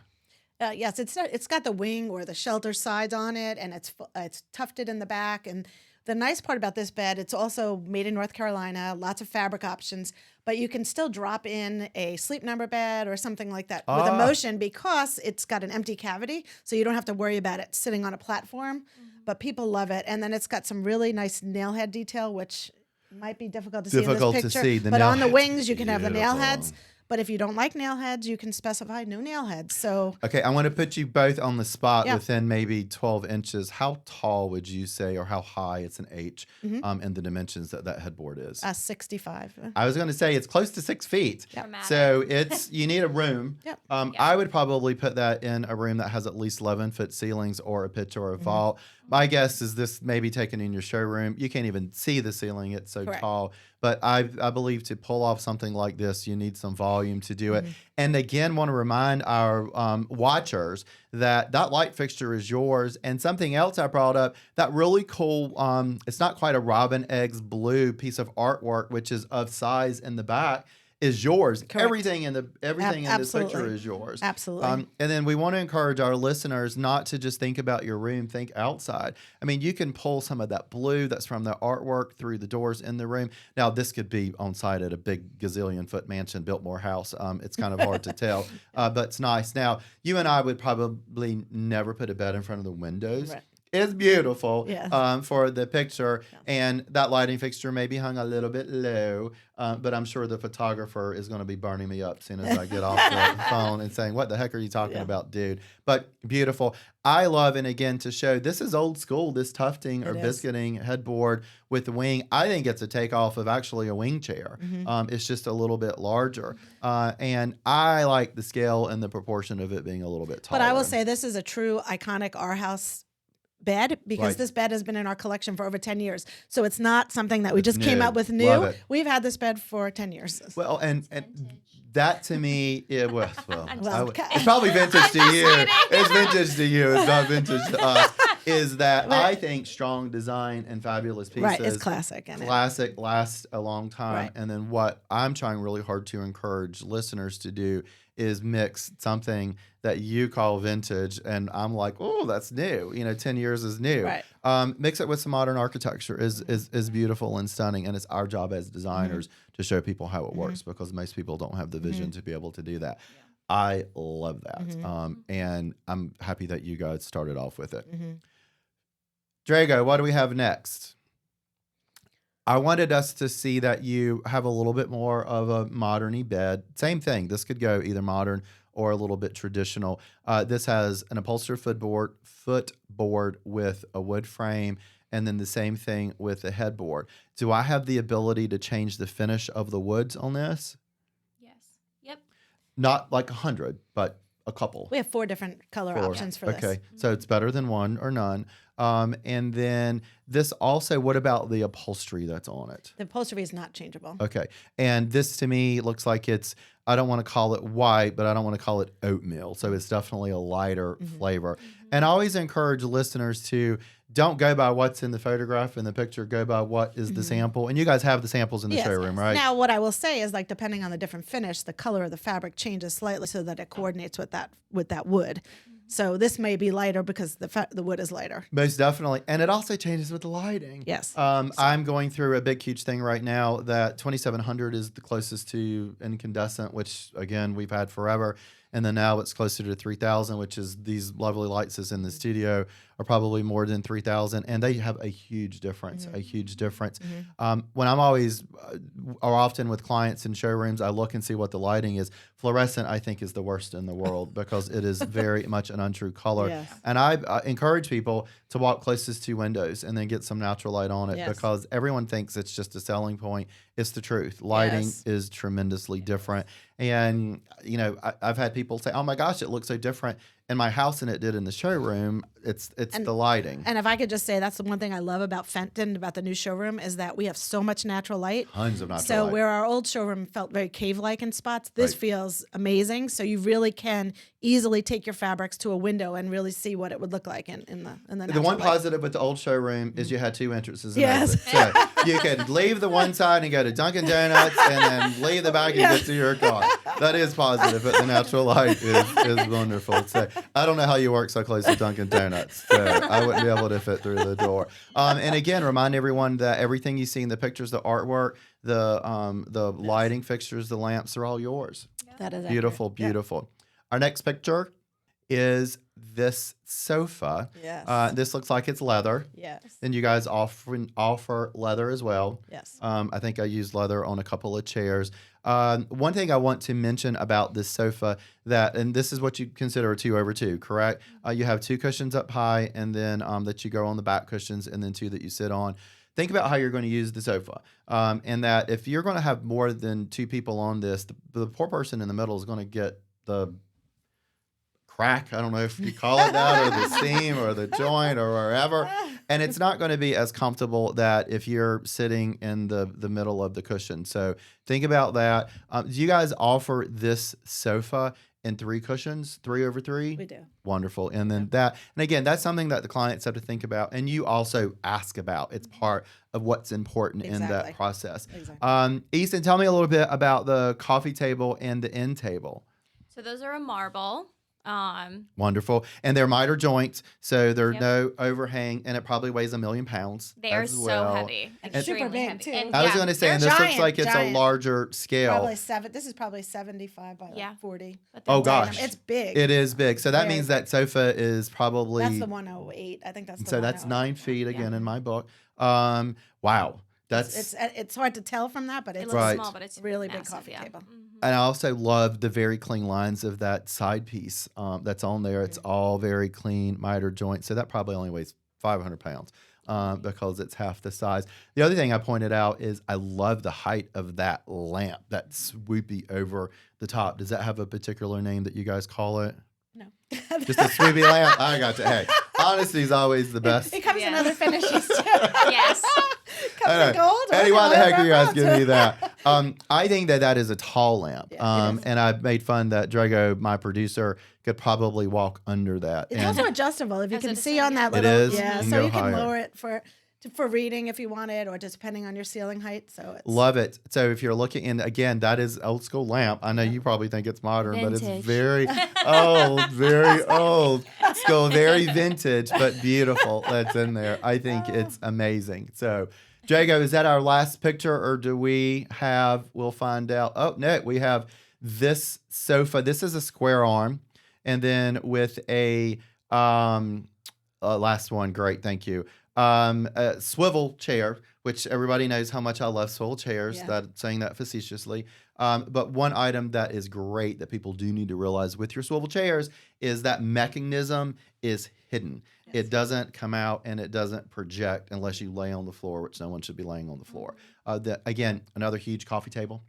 Yes, it's got the wing or the shelter sides on it, and it's tufted in the back. And the nice part about this bed, it's also made in North Carolina. Lots of fabric options, but you can still drop in a sleep number bed or something like that with a motion because it's got an empty cavity, so you don't have to worry about it sitting on a platform. But people love it, and then it's got some really nice nail head detail, which might be difficult to see in Difficult this to picture. see. The but nail on the head's wings, you can have the nail beautiful. heads. But if you don't like nail heads, you can specify no nail heads. So Okay, I want to put you both on the spot Yeah. within maybe 12 inches. How tall would you say, or how high, it's an H, in the dimensions that headboard is? 65. I was going to say it's close to 6 feet. Dramatic. So you need a room. Yep. I would probably put that in a room that has at least 11-foot ceilings or a pitch or a vault. My guess is this may be taken in your showroom. You can't even see the ceiling. It's so Correct. tall. But I believe to pull off something like this, you need some volume to do it. And again, want to remind our watchers that light fixture is yours. And something else I brought up, that really cool, it's not quite a robin eggs blue piece of artwork, which is of size in the back, is yours. Correct. Everything in this picture Absolutely. is yours. Absolutely. And then we want to encourage our listeners not to just think about your room, think outside. I mean, you can pull some of that blue that's from the artwork through the doors in the room. Now, this could be on site at a big gazillion-foot mansion, Biltmore House. It's kind of hard to tell, but it's nice. Now, you and I would probably never put a bed in front of the windows. Right. It's beautiful Yes. for the picture, and that lighting fixture may be hung a little bit low, but I'm sure the photographer is going to be burning me up as soon as I get off the phone and saying, what the heck are you talking about, dude? But beautiful. I love, and again, to show, this is old school, this tufting or It is. biscuiting headboard with the wing. I think it's a takeoff of actually a wing chair. It's just a little bit larger. And I like the scale and the proportion of it being a little bit taller. But I will say this is a true iconic Arhaus bed because Right. this bed has been in our collection for over 10 years. So it's not something that we just came new. up with Love new. it. We've had this bed for 10 years. Well, and that to me, it was, Well, it's probably vintage to you. It's vintage to you. It's not vintage to us. Is that Right. I think strong design and fabulous pieces. Right, it's classic. And Classic lasts a long time. Right. And then what I'm trying really hard to encourage listeners to do is mix something that you call vintage, and I'm like, oh, that's new. 10 years is new. Right. Mix it with some modern architecture is beautiful and stunning, and it's our job as designers to show people how it works because most people don't have the vision to be able to do that. I love that, and I'm happy that you guys started off with it. Drago, what do we have next? I wanted us to see that you have a little bit more of a modern-y bed. Same thing. This could go either modern or a little bit traditional. This has an upholstered footboard with a wood frame, and then the same thing with the headboard. Do I have the ability to change the finish of the woods on this? Yes. Yep. Not like 100, but a couple. we have 4 different color options for this. Okay, so it's better than one or none. And then this also, what about the upholstery that's on it? The upholstery is not changeable. Okay. And this to me looks like I don't want to call it white, but I don't want to call it oatmeal. So it's definitely a lighter flavor. And I always encourage listeners to don't go by what's in the photograph in the picture, go by what is the sample. And you guys have the samples in the Yes. showroom, right? Now, what I will say is, like, depending on the different finish, the color of the fabric changes slightly so that it coordinates with that wood. So this may be lighter because the wood is lighter. Most definitely. And it also changes with the lighting. Yes. I'm going through a big, huge thing right now that 2700 is the closest to incandescent, which, again, we've had forever. And then now it's closer to 3000, which is these lovely lights that's in the studio are probably more than 3000. And they have a huge difference, a huge difference. When I'm always, or often with clients in showrooms, I look and see what the lighting is. Fluorescent, I think, is the worst in the world because it is very much an untrue color. Yes. And I encourage people to walk closest to windows and then get some natural light on it Yes. because everyone thinks it's just a selling point. It's the truth. Lighting Yes. is tremendously different. And, I've had people say, oh my gosh, it looks so different in my house than it did in the showroom. It's the lighting. And if I could just say, that's the one thing I love about Fenton, about the new showroom, is that we have so much natural light. Tons of natural So light. where our old showroom felt very cave-like in spots, this Right. feels amazing. So you really can easily take your fabrics to a window and really see what it would look like in the The natural one light. positive with the old showroom is you had 2 entrances. And Yes. exits. So you could leave the one side and go to Dunkin' Donuts and then leave the back and get to your car. That is positive, but the natural light is wonderful. So I don't know how you work so close to Dunkin' Donuts. So I wouldn't be able to fit through the door. And again, remind everyone that everything you see in the pictures, the artwork, the lighting fixtures, the lamps are all yours. That is Beautiful, accurate. Yeah. beautiful. Our next picture is this sofa. Yes. This looks like it's leather. Yes. And you guys offer leather as well. Yes. I think I used leather on a couple of chairs. One thing I want to mention about this sofa and this is what you consider a 2/2, correct? You have 2 cushions up high, and then that you go on the back cushions, and then 2 that you sit on. Think about how you're going to use the sofa, and that if you're going to have more than 2 people on this, the poor person in the middle is going to get the crack. I don't know if you call it that, or the seam, or the joint, or wherever. And it's not going to be as comfortable that if you're sitting in the middle of the cushion. So think about that. Do you guys offer this sofa in 3 cushions, 3/3? We do. Wonderful. And then and again, that's something that the clients have to think about, and you also ask about. It's part of what's important in that process. Exactly. Easton, tell me a little bit about the coffee table and the end table. So those are a marble. Wonderful. And they're miter joints, so there's Yep. no overhang, and it probably weighs 1,000,000 pounds. They are as so well. heavy. And Extremely super big, heavy. too. And I was yeah, going to say, and they're this looks giant, like it's a giant. larger scale. Probably 7. This is probably 75 by Yeah. 40. but they're Oh, gosh. It's big. It is big. So that Very means that sofa is probably, That's the 108. I think that's the so that's 108. 9 feet again Yeah. in my book. Wow. That's, It's hard to tell from that, but It it's looks Right. small, but it's really big massive, coffee yeah. table. Mhm. and I also love the very clean lines of that side piece that's on there. It's all very clean miter joint. So that probably only weighs 500 pounds because it's half the size. The other thing I pointed out is I love the height of that lamp, that swoopy over the top. Does that have a particular name that you guys call it? No. Just a swoopy lamp? I got you. Hey, honesty is always the best. It comes in Yeah. other finishes too. Yes. Comes in gold. or Eddie, why the heck are you guys whatever. giving me that? I think that is a tall lamp. Yeah, it is. And I made fun that Drago, my producer, could probably walk under that. It's And also adjustable. If you As can it see is, on that yeah. It little, is? yeah. You can So go you can higher. lower it for reading if you wanted, or just depending on your ceiling height. So it's love it. So if you're looking, and again, that is old school lamp. I know you probably think it's modern, but Vintage. it's very old, very old school, very vintage, but beautiful. That's in there. I think it's amazing. So, Jago, is that our last picture, or do we have? We'll find out. Oh no, we have this sofa. This is a square arm, and then with a last one. Great, thank you. A swivel chair, which everybody knows how much I love swivel chairs. Yeah. That saying that facetiously. But one item that is great that people do need to realize with your swivel chairs is that mechanism is hidden. Yes. It doesn't come out and it doesn't project unless you lay on the floor, which no one should be laying on the floor. Again, another huge coffee table,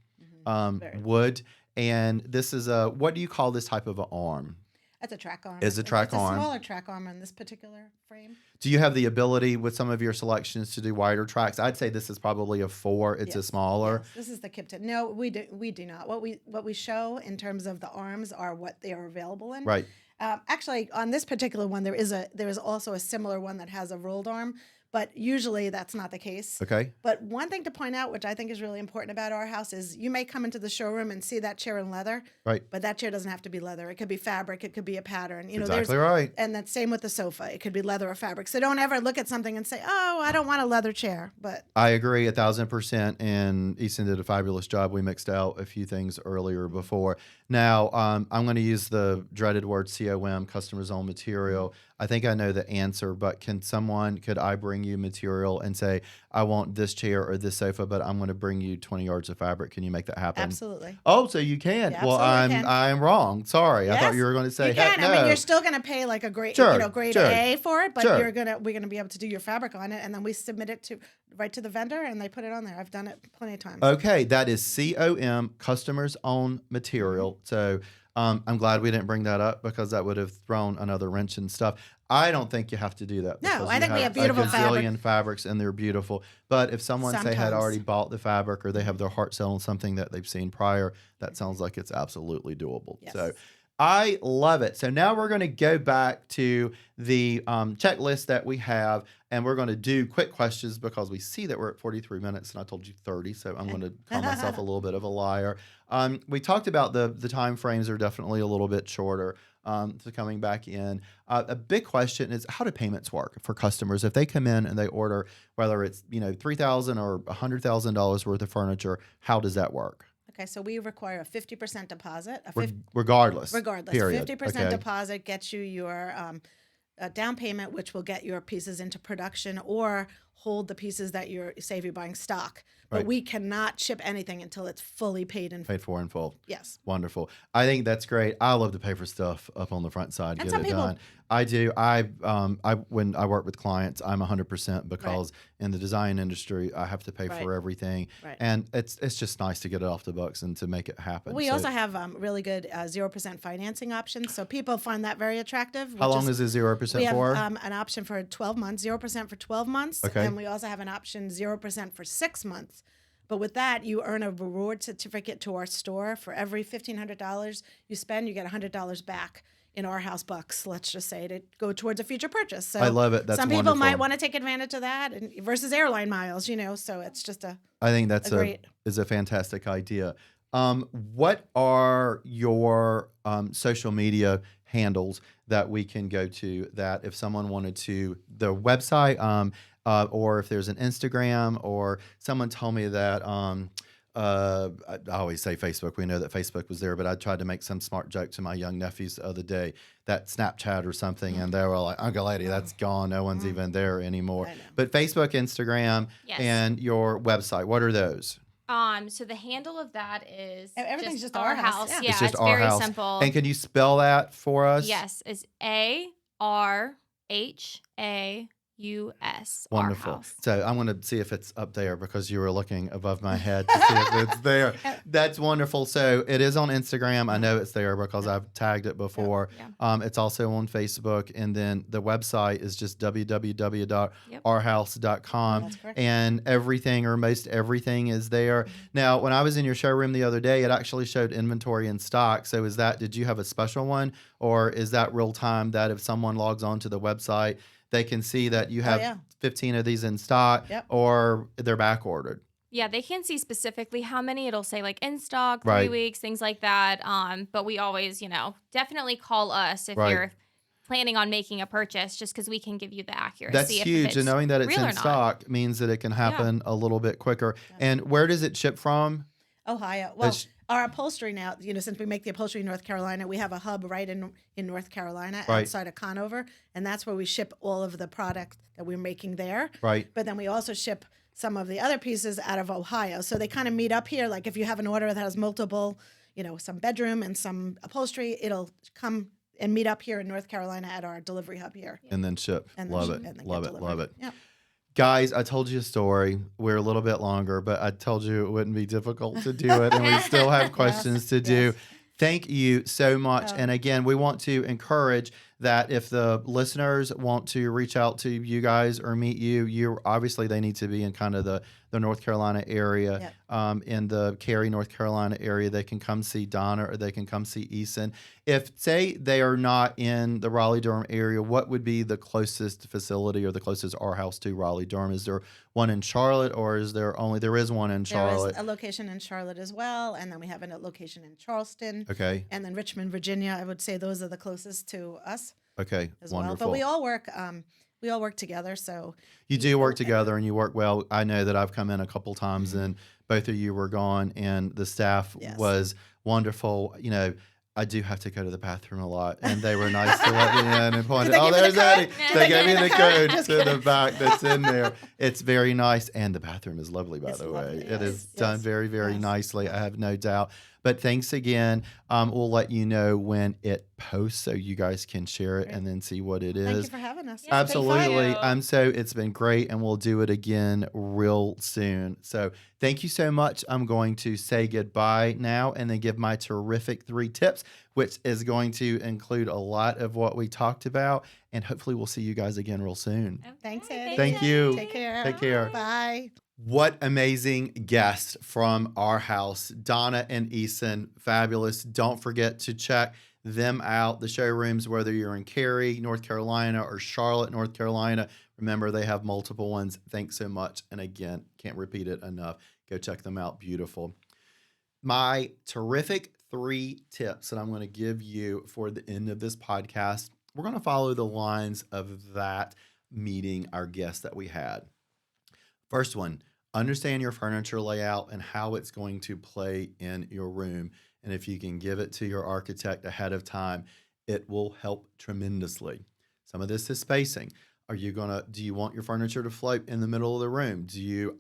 Very. wood, and this is what do you call this type of an arm? That's a track arm. Is a track it's arm. a smaller track arm in this particular frame. Do you have the ability with some of your selections to do wider tracks? I'd say this is probably a 4. It's a Yes. smaller. Yes, this is the Kipton. No, we do not. What we show in terms of the arms are what they are available in. Right. Actually, on this particular one, there is also a similar one that has a rolled arm, but usually that's not the case. Okay. But one thing to point out, which I think is really important about Arhaus, is you may come into the showroom and see that chair in leather, Right. but that chair doesn't have to be leather. It could be fabric. It could be a pattern. You know, Exactly right. And that's same with the sofa. It could be leather or fabric. So don't ever look at something and say, "Oh, I don't want a leather chair." But I agree 1,000%. And Easton did a fabulous job. We mixed out a few things earlier before. Now, I'm going to use the dreaded word COM, customer's own material. I think I know the answer, but could I bring you material and say, I want this chair or this sofa, but I'm going to bring you 20 yards of fabric. Can you make that happen? absolutely. Oh, so you can. Yeah, Well, absolutely can. I'm wrong. Sorry. I thought Yes, you were going to say, you heck can. no. I mean, you're still going to pay like a grade, Sure, grade sure. A for it, but Sure. we're gonna be able to do your fabric on it, and then we submit it right to the vendor, and they put it on there. I've done it plenty of times. Okay, that is COM, customer's own material. So I'm glad we didn't bring that up because that would have thrown another wrench and stuff. I don't think you have to do that. No, because I you think we have beautiful a gazillion fabrics and they're beautiful. But if someone say had Sometimes. already bought the fabric or they have their heart set on something that they've seen prior, that sounds like it's absolutely doable. Yes. So I love it. So now we're going to go back to the checklist that we have, and we're going to do quick questions because we see that we're at 43 minutes, and I told you 30, so I'm going to call myself a little bit of a liar. We talked about the time frames are definitely a little bit shorter to coming back in. A big question is how do payments work for customers if they come in and they order whether it's $3,000 or $100,000 worth of furniture? How does that work? Okay, so we require a 50% deposit. Regardless. Regardless, Period. 50% Okay. deposit gets you your down payment, which will get your pieces into production or hold the pieces that say if you're buying stock. But Right. we cannot ship anything until it's fully paid in full. Paid for in full. Yes. Wonderful. I think that's great. I love to pay for stuff up on the front side, And get some it people- done. I do. I when I work with clients, I'm 100% because in the design industry, I have to pay Right. for everything, Right. and it's just nice to get it off the books and to make it happen. We So also have really good 0% financing options, so people find that very attractive. how long is it 0% We have for? an option for 12 months, 0% for 12 months, Okay. and we also have an option 0% for 6 months. But with that, you earn a reward certificate to our store. For every $1,500 you spend, you get $100 back in Arhaus bucks, let's just say, to go towards a future purchase. So I love it. That's some people wonderful. might want to take advantage of that versus airline miles, so it's just I think that's great. is a fantastic idea. What are your social media handles that we can go to that if someone wanted to the website or if there's an Instagram or someone told me that I always say Facebook. We know that Facebook was there, but I tried to make some smart joke to my young nephews the other day that Snapchat or something, and they were like, "Uncle Lady, that's gone. No one's even there anymore." I know. But Facebook, Instagram, Yes. and your website, what are those? So the handle of that is Everything's just our Arhaus, house. yeah. Yeah, It's just very Arhaus. simple. And can you spell that for us? Yes, it's ARHAUS. Wonderful. Arhaus. So I'm going to see if it's up there because you were looking above my head to see if it's there. That's wonderful. So it is on Instagram. I know it's there because I've tagged it before. Yeah. It's also on Facebook. And then the website is just www.ourhouse.com. That's correct. And everything or most everything is there. Now, when I was in your showroom the other day, it actually showed inventory in stock. So did you have a special one or is that real time that if someone logs on to the website, they can see that you have yeah. 15 of these in stock Yep. or they're back ordered? Yeah, they can see specifically how many. It'll say like in stock, 3 Right. weeks, things like that. But we always, definitely call us if Right. you're planning on making a purchase, just because we can give you the accuracy. That's if huge. it's And knowing that it's real or in not. stock means that it can happen a little bit quicker. And where does it ship from? Ohio. Well, It's- our upholstery now, since we make the upholstery in North Carolina, we have a hub right in North Carolina Right. outside of Conover, and that's where we ship all of the product that we're making there. Right. But then we also ship some of the other pieces out of Ohio. So they kind of meet up here. Like if you have an order that has multiple, some bedroom and some upholstery, it'll come and meet up here in North Carolina at our delivery hub here. And then ship. And then Love ship it. and then Love get it. delivered. Love it. Yep. Guys, I told you a story. We're a little bit longer, but I told you it wouldn't be difficult to do it. And we still have questions to do. yes. Thank you so much. And again, we want to encourage that if the listeners want to reach out to you guys or meet you obviously they need to be in kind of the North Carolina area, in the Cary, North Carolina area. They can come see Donna or they can come see Eason. If, say, they are not in the Raleigh-Durham area, what would be the closest facility or the closest Arhaus to Raleigh-Durham? Is there one in Charlotte or is there is one in Charlotte? There is a location in Charlotte as well, and then we have a location in Charleston. Okay. And then Richmond, Virginia. I would say those are the closest to us Okay. as Wonderful. well. But we all work together. So You do work together and you work well. I know that I've come in a couple times and both of you were gone and the staff Yes. was wonderful. I do have to go to the bathroom a lot, and they were nice to let me in and point Did they out, give you there's the code? Eddie. Did They gave me the code Just to the kidding. back that's in there. It's very nice, and the bathroom is lovely, by It's the lovely, way. It is yes, done yes, very, very yes. nicely. I have no doubt. But thanks again. We'll let you know when it posts so you guys can share it and then see what it thank is. you for having us. Yeah, Absolutely. Thank you. So it's been great and we'll do it again real soon. So thank you so much. I'm going to say goodbye now and then give my terrific 3 tips, which is going to include a lot of what we talked about. And hopefully we'll see you guys again real soon. Thanks, Okay, Eddie. Thank you. Take care. Take care. Bye. What amazing guests from Arhaus, Donna and Eason. Fabulous. Don't forget to check them out, the showrooms, whether you're in Cary, North Carolina, or Charlotte, North Carolina. Remember, they have multiple ones. Thanks so much. And again, can't repeat it enough. Go check them out. Beautiful. My terrific 3 tips that I'm going to give you for the end of this podcast. We're going to follow the lines of that meeting, our guest that we had. First one, Understand your furniture layout and how it's going to play in your room. And if you can give it to your architect ahead of time, it will help tremendously. Some of this is spacing. Do you want your furniture to float in the middle of the room?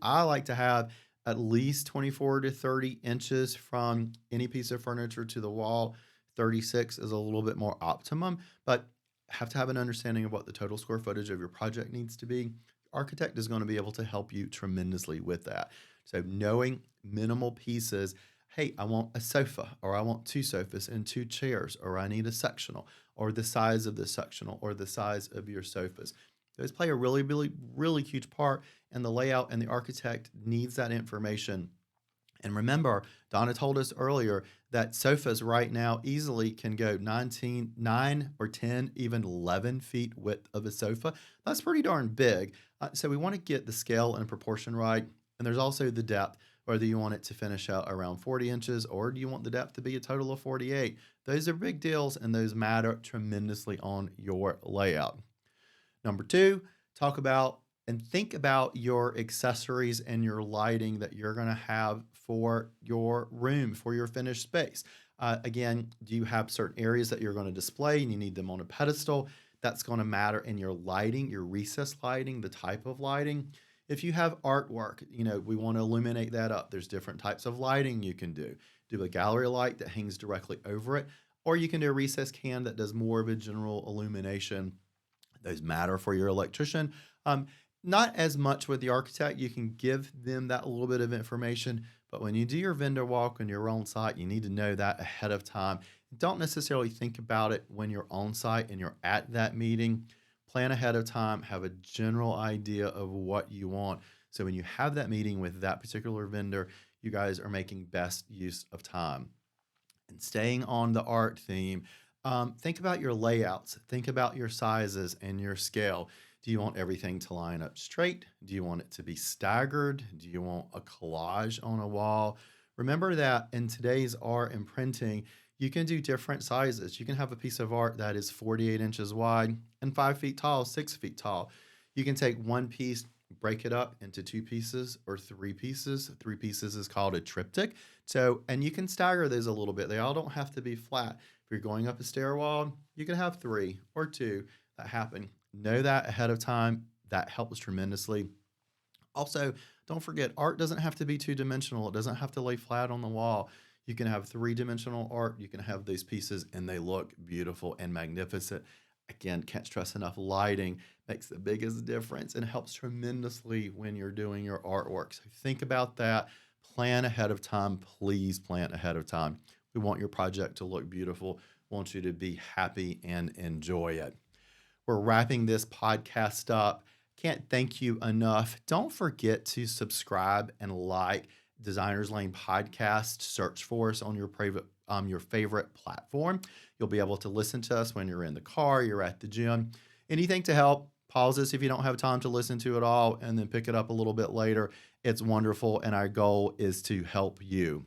I like to have at least 24 to 30 inches from any piece of furniture to the wall. 36 is a little bit more optimum, but have to have an understanding of what the total square footage of your project needs to be. Architect is going to be able to help you tremendously with that. So knowing minimal pieces, hey, I want a sofa, or I want two sofas and two chairs, or I need a sectional, or the size of the sectional, or the size of your sofas. Those play a really, really, really huge part, and the layout and the architect needs that information. And remember, Donna told us earlier that sofas right now easily can go 9 or 10, even 11 feet width of a sofa. That's pretty darn big. So we want to get the scale and proportion right. And there's also the depth, whether you want it to finish out around 40 inches or do you want the depth to be a total of 48. Those are big deals, and those matter tremendously on your layout. Number two, talk about and think about your accessories and your lighting that you're going to have for your room, for your finished space. Again, do you have certain areas that you're going to display and you need them on a pedestal? That's going to matter in your lighting, your recessed lighting, the type of lighting. If you have artwork, we want to illuminate that up. There's different types of lighting you can do. Do a gallery light that hangs directly over it, or you can do a recessed can that does more of a general illumination. Those matter for your electrician. Not as much with the architect. You can give them that little bit of information, but when you do your vendor walk on your own site, you need to know that ahead of time. Don't necessarily think about it when you're on site and you're at that meeting. Plan ahead of time, have a general idea of what you want. So when you have that meeting with that particular vendor, you guys are making best use of time. And staying on the art theme, think about your layouts, think about your sizes and your scale. Do you want everything to line up straight? Do you want it to be staggered? Do you want a collage on a wall? Remember that in today's art and printing, you can do different sizes. You can have a piece of art that is 48 inches wide and 5 feet tall, 6 feet tall. You can take one piece, break it up into two pieces or three pieces. Three pieces is called a triptych. And you can stagger those a little bit. They all don't have to be flat. If you're going up a stairwell, you can have three or two that happen. Know that ahead of time. That helps tremendously. Also, don't forget, art doesn't have to be two-dimensional. It doesn't have to lay flat on the wall. You can have three-dimensional art. You can have these pieces, and they look beautiful and magnificent. Again, can't stress enough, lighting makes the biggest difference and helps tremendously when you're doing your artwork. So think about that. Plan ahead of time. Please plan ahead of time. We want your project to look beautiful. We want you to be happy and enjoy it. We're wrapping this podcast up. Can't thank you enough. Don't forget to subscribe and like Designers Lane Podcast. Search for us on your favorite platform. You'll be able to listen to us when you're in the car, you're at the gym. Anything to help. Pause this if you don't have time to listen to it all, and then pick it up a little bit later. It's wonderful, and our goal is to help you.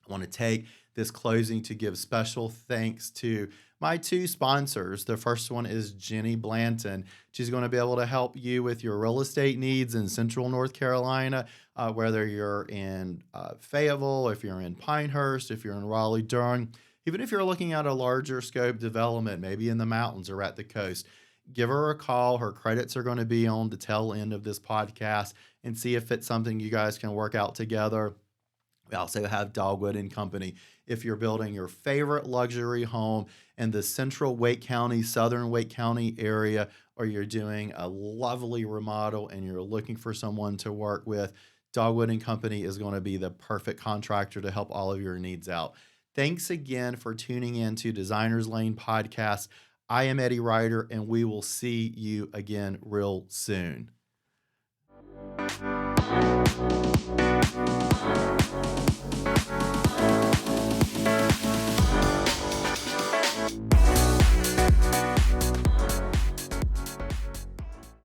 I want to take this closing to give special thanks to my two sponsors. The first one is Jenny Blanton. She's going to be able to help you with your real estate needs in Central North Carolina, whether you're in Fayetteville, if you're in Pinehurst, if you're in Raleigh-Durham, even if you're looking at a larger scope development, maybe in the mountains or at the coast. Give her a call. Her credits are going to be on the tail end of this podcast, and see if it's something you guys can work out together. We also have Dogwood and Company. If you're building your favorite luxury home in the central Wake County, southern Wake County area, or you're doing a lovely remodel and you're looking for someone to work with, Dogwood and Company is going to be the perfect contractor to help all of your needs out. Thanks again for tuning in to Designers Lane Podcast. I am Eddie Ryder, and we will see you again real soon.